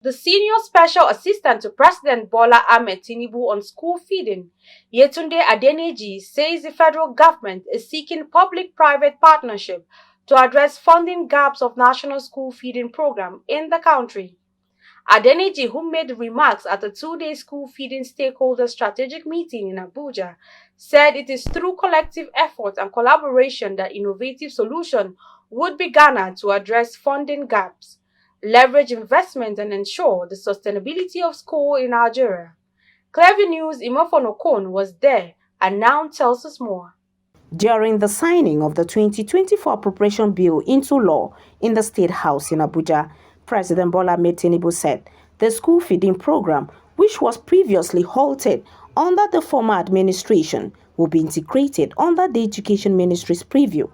The senior special assistant to President Bola Ahmed Tinubu on school feeding, Yetunde Adeneji, says the federal government is seeking public-private partnership to address funding gaps of national school feeding program in the country. Adeniji, who made remarks at a two-day school feeding stakeholder strategic meeting in Abuja, said it is through collective effort and collaboration that innovative solutions would be garnered to address funding gaps, leverage investment, and ensure the sustainability of school in Nigeria. Clever News Imofonokon was there and now tells us more. During the signing of the 2024 appropriation bill into law in the State House in Abuja, President Bola Ahmed Tinubu said the school feeding program, which was previously halted under the former administration, will be integrated under the Education Ministry's preview,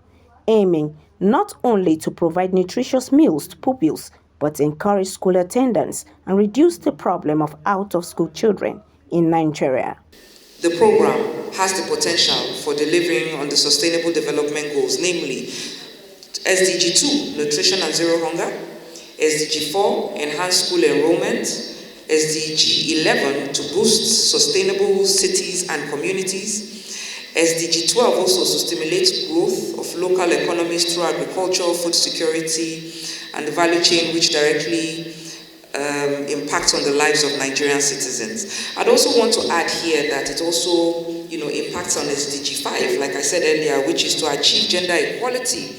aiming not only to provide nutritious meals to pupils, but encourage school attendance and reduce the problem of out-of-school children in Nigeria. The program has the potential for delivering on the Sustainable Development Goals, namely SDG 2, Nutrition and Zero Hunger, SDG 4, Enhanced School Enrollment, SDG 11, to boost sustainable cities and communities, SDG 12 also to stimulate growth of local economies through agriculture, food security, and the value chain which directly impacts on the lives of Nigerian citizens. I'd also want to add here that it also, impacts on SDG 5, like I said earlier, which is to achieve gender equality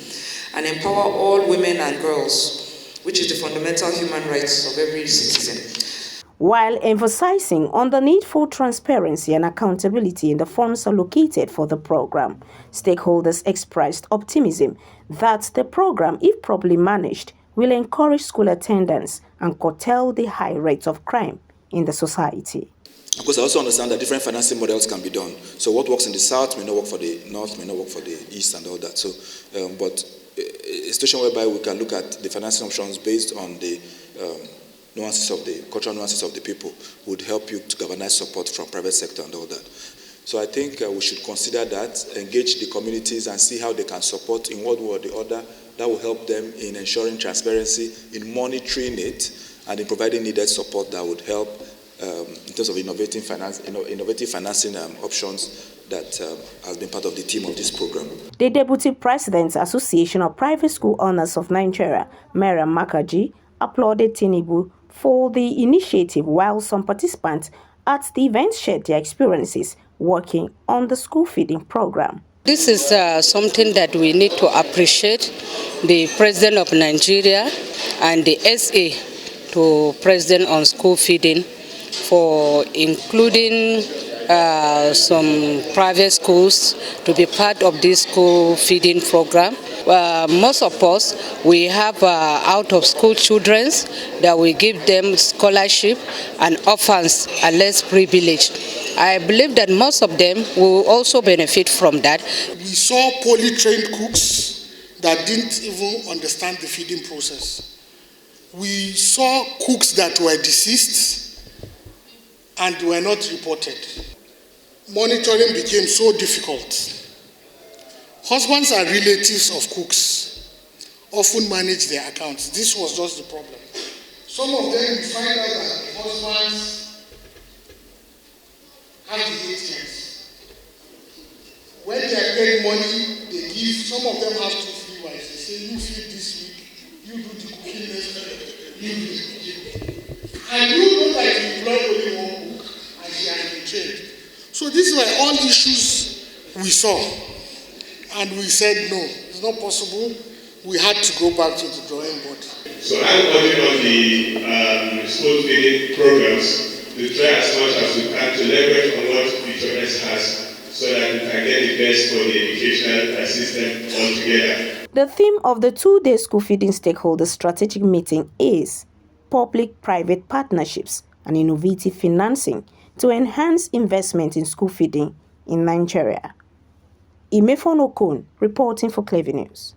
and empower all women and girls, which is the fundamental human rights of every citizen. While emphasizing on the need for transparency and accountability in the funds allocated for the program, stakeholders expressed optimism that the program, if properly managed, will encourage school attendance and curtail the high rates of crime in the society. Because I also understand that different financing models can be done. So what works in the south may not work for the north, may not work for the east and all that. So, but a situation whereby we can look at the financing options based on the cultural nuances of the people would help you to galvanize support from private sector and all that. So I think we should consider that, engage the communities and see how they can support in one way or the other. That will help them in ensuring transparency, in monitoring it, and in providing needed support that would help in terms of innovative financing options that has been part of the theme of this program. The Deputy President's Association of Private School Owners of Nigeria, Mariam Makaji, applauded Tinubu for the initiative, while some participants at the event shared their experiences working on the school feeding program. This is something that we need to appreciate the President of Nigeria and the SA to President on school feeding for including some private schools to be part of this school feeding program. Most of us, we have out-of-school children that we give them scholarship, and orphans are less privileged. I believe that most of them will also benefit from that. We saw poorly trained cooks that didn't even understand the feeding process. We saw cooks that were deceased and were not reported. Monitoring became so difficult. Husbands and relatives of cooks often manage their accounts. This was just the problem. Some of them, we find out that the husbands have the ATMs. When they are paying money, they give, some of them have 2 free wives. They say, you feed this week, you do the cooking next week, you do the cooking. And you know that you employ only one cook, and she has been trained. So these were all issues we saw. And we said, no, it's not possible. We had to go back to the drawing board. So I'm working on the school feeding programs to try as much as we can to leverage on what VTOS has so that we can get the best for the educational system altogether. The theme of the two-day school feeding stakeholders strategic meeting is public-private partnerships and innovative financing to enhance investment in school feeding in Nigeria. Imefonokun reporting for Clever News.